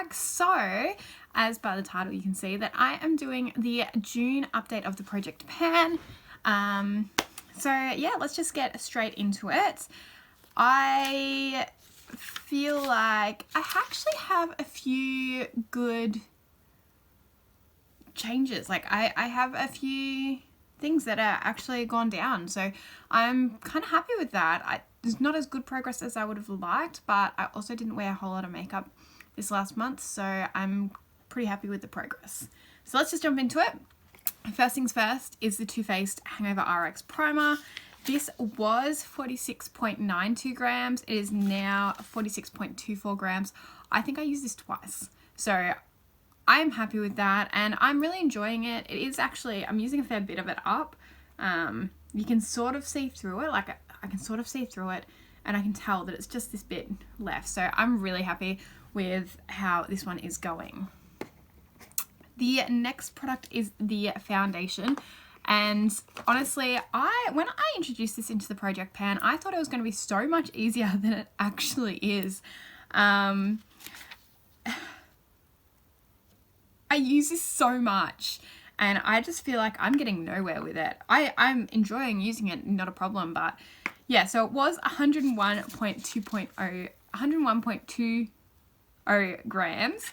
back. So, as by the title you can see that I am doing the June update of the Project Pan. So yeah, let's just get straight into it. I feel like I actually have a few good changes. Like I have a few things that are actually gone down. So I'm kind of happy with that. It's not as good progress as I would have liked, but I also didn't wear a whole lot of makeup this last month. So I'm pretty happy with the progress. So let's just jump into it. First things first is the Too Faced Hangover RX Primer. This was 46.92 grams. It is now 46.24 grams. I think I used this twice. So I'm happy with that and I'm really enjoying it. It is actually, I'm using a fair bit of it up. You can sort of see through it, like I can sort of see through it and I can tell that it's just this bit left. So I'm really happy with how this one is going. The next product is the foundation. And honestly, when I introduced this into the Project Pan, I thought it was going to be so much easier than it actually is. I use this so much and I just feel like I'm getting nowhere with it. I'm enjoying using it, not a problem, but yeah, so it was 101.20 grams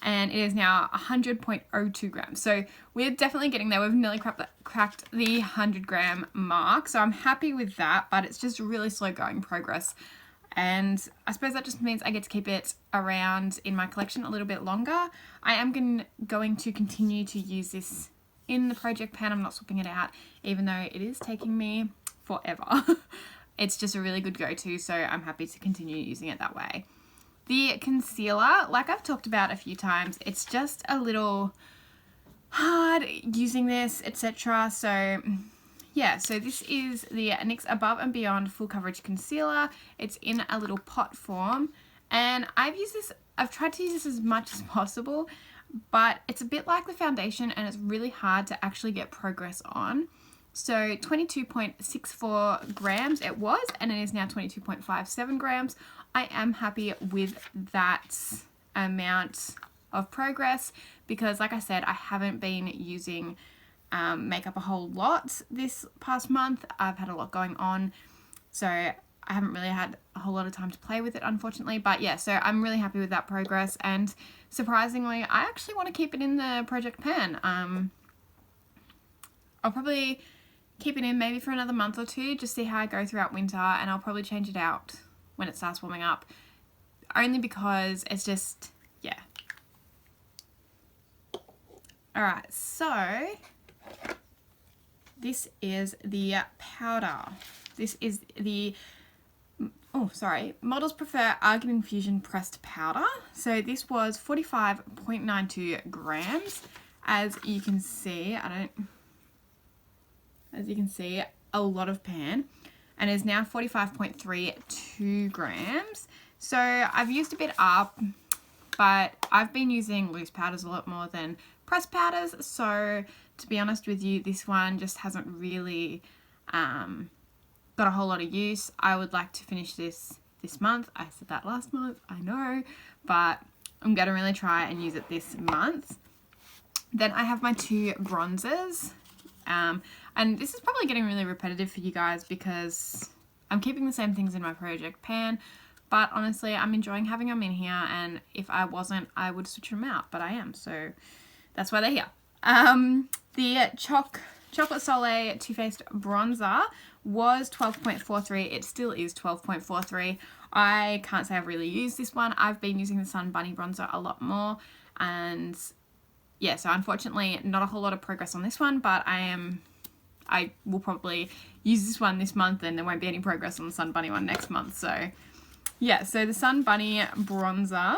and it is now 100.02 grams. So we're definitely getting there. We've nearly cracked the 100 gram mark. So I'm happy with that, but it's just really slow going progress. And I suppose that just means I get to keep it around in my collection a little bit longer. I am going to continue to use this in the Project Pan. I'm not swapping it out, even though it is taking me forever. It's just a really good go-to, so I'm happy to continue using it that way. The concealer, like I've talked about a few times, it's just a little hard using this, etc. So yeah, so this is the NYX Above and Beyond Full Coverage Concealer. It's in a little pot form. And I've tried to use this as much as possible, but it's a bit like the foundation and it's really hard to actually get progress on. So 22.64 grams it was, and it is now 22.57 grams. I am happy with that amount of progress because, like I said, I haven't been using makeup a whole lot this past month. I've had a lot going on, so I haven't really had a whole lot of time to play with it, unfortunately. But yeah, so I'm really happy with that progress, and surprisingly, I actually want to keep it in the Project Pan. I'll probably keep it in maybe for another month or two, just see how I go throughout winter, and I'll probably change it out when it starts warming up, only because it's just, yeah. Alright, so this is the powder. This is the, Models Prefer Argan Infusion Pressed Powder. So this was 45.92 grams. As you can see, a lot of pan, and is now 45.32 grams. So I've used a bit up, but I've been using loose powders a lot more than pressed powders. So to be honest with you, this one just hasn't really got a whole lot of use. I would like to finish this month. I said that last month, I know, but I'm going to really try and use it this month. Then I have my two bronzers. And this is probably getting really repetitive for you guys because I'm keeping the same things in my Project Pan, but honestly, I'm enjoying having them in here, and if I wasn't, I would switch them out, but I am, so that's why they're here. The Chocolate Soleil Too Faced Bronzer was 12.43. It still is 12.43. I can't say I've really used this one. I've been using the Sun Bunny Bronzer a lot more, and yeah, so unfortunately not a whole lot of progress on this one, but I will probably use this one this month and there won't be any progress on the Sun Bunny one next month. So yeah, so the Sun Bunny bronzer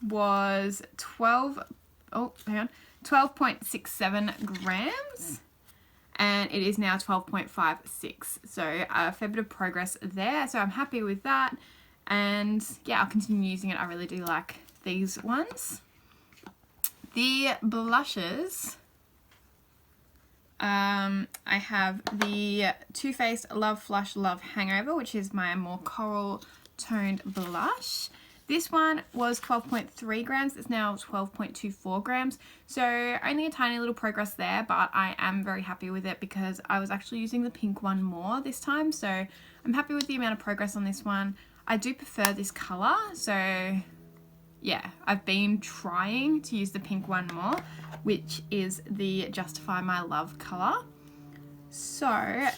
was 12.67 grams and it is now 12.56. So a fair bit of progress there. So I'm happy with that. And yeah, I'll continue using it. I really do like these ones. The blushes, I have the Too Faced Love Flush Love Hangover, which is my more coral toned blush. This one was 12.3 grams. It's now 12.24 grams. So only a tiny little progress there, but I am very happy with it because I was actually using the pink one more this time. So I'm happy with the amount of progress on this one. I do prefer this color. So yeah, I've been trying to use the pink one more, which is the Justify My Love color. So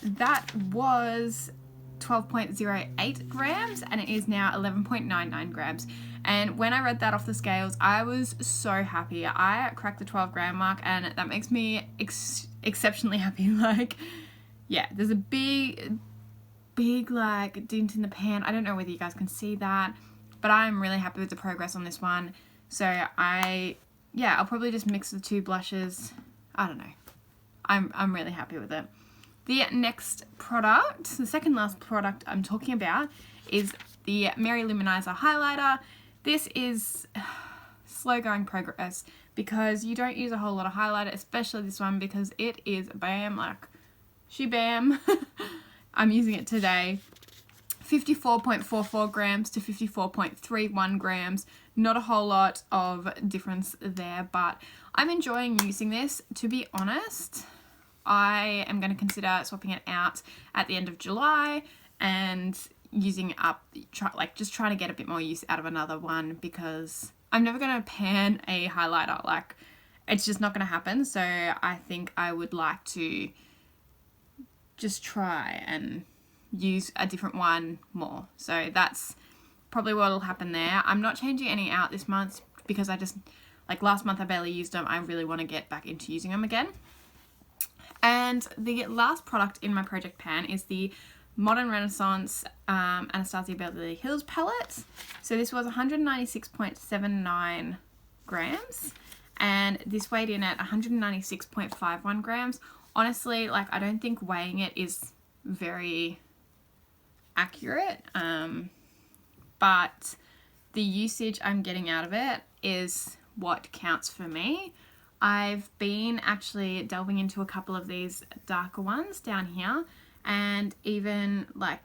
that was 12.08 grams and it is now 11.99 grams. And when I read that off the scales, I was so happy. I cracked the 12 gram mark and that makes me exceptionally happy. Like, yeah, there's a big like dent in the pan. I don't know whether you guys can see that, but I'm really happy with the progress on this one. So I'll probably just mix the two blushes. I don't know. I'm really happy with it. The next product, the second last product I'm talking about, is the Mary Luminizer highlighter. This is slow going progress because you don't use a whole lot of highlighter, especially this one, because it is bam, like she-bam. I'm using it today. 54.44 grams to 54.31 grams. Not a whole lot of difference there, but I'm enjoying using this. To be honest, I am going to consider swapping it out at the end of July and using it up, just trying to get a bit more use out of another one, because I'm never going to pan a highlighter. Like, it's just not going to happen. So I think I would like to just try and use a different one more. So that's probably what will happen there. I'm not changing any out this month because I just, like last month I barely used them. I really want to get back into using them again. And the last product in my project pan is the Modern Renaissance Anastasia Beverly Hills palette. So this was 196.79 grams and this weighed in at 196.51 grams. Honestly, like, I don't think weighing it is very accurate, but the usage I'm getting out of it is what counts for me. I've been actually delving into a couple of these darker ones down here, and even I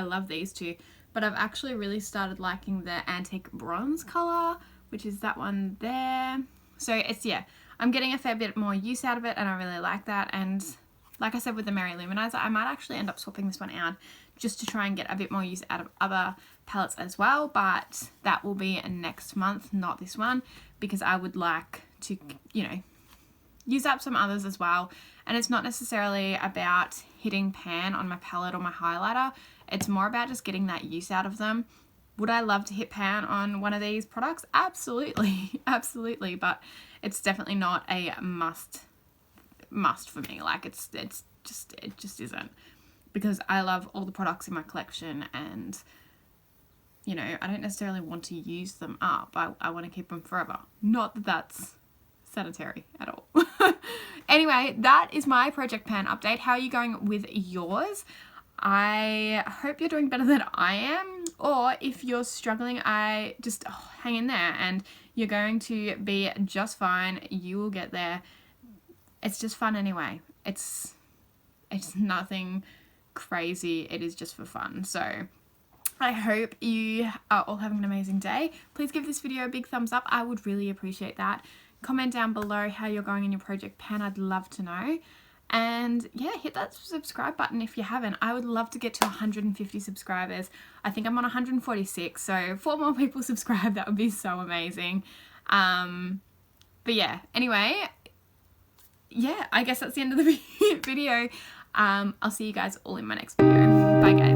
love these two, but I've actually really started liking the Antique Bronze color, which is that one there. So it's, yeah, I'm getting a fair bit more use out of it and I really like that. And like I said with the Mary Luminizer, I might actually end up swapping this one out just to try and get a bit more use out of other palettes as well, but that will be next month, not this one, because I would like to, you know, use up some others as well. And it's not necessarily about hitting pan on my palette or my highlighter. It's more about just getting that use out of them. Would I love to hit pan on one of these products? Absolutely, absolutely, but it's definitely not a must for me. Like, it just isn't, because I love all the products in my collection and, you know, I don't necessarily want to use them up. I want to keep them forever. Not that that's sanitary at all. Anyway, that is my project pan update. How are you going with yours? I hope you're doing better than I am, or if you're struggling, I just hang in there and you're going to be just fine. You will get there. It's just fun anyway. It's nothing crazy. It is just for fun. So I hope you are all having an amazing day. Please give this video a big thumbs up. I would really appreciate that. Comment down below how you're going in your project pan. I'd love to know. And yeah, hit that subscribe button if you haven't. I would love to get to 150 subscribers. I think I'm on 146, so 4 more people subscribe. That would be so amazing. But yeah, anyway, yeah, I guess that's the end of the video. I'll see you guys all in my next video. Bye guys.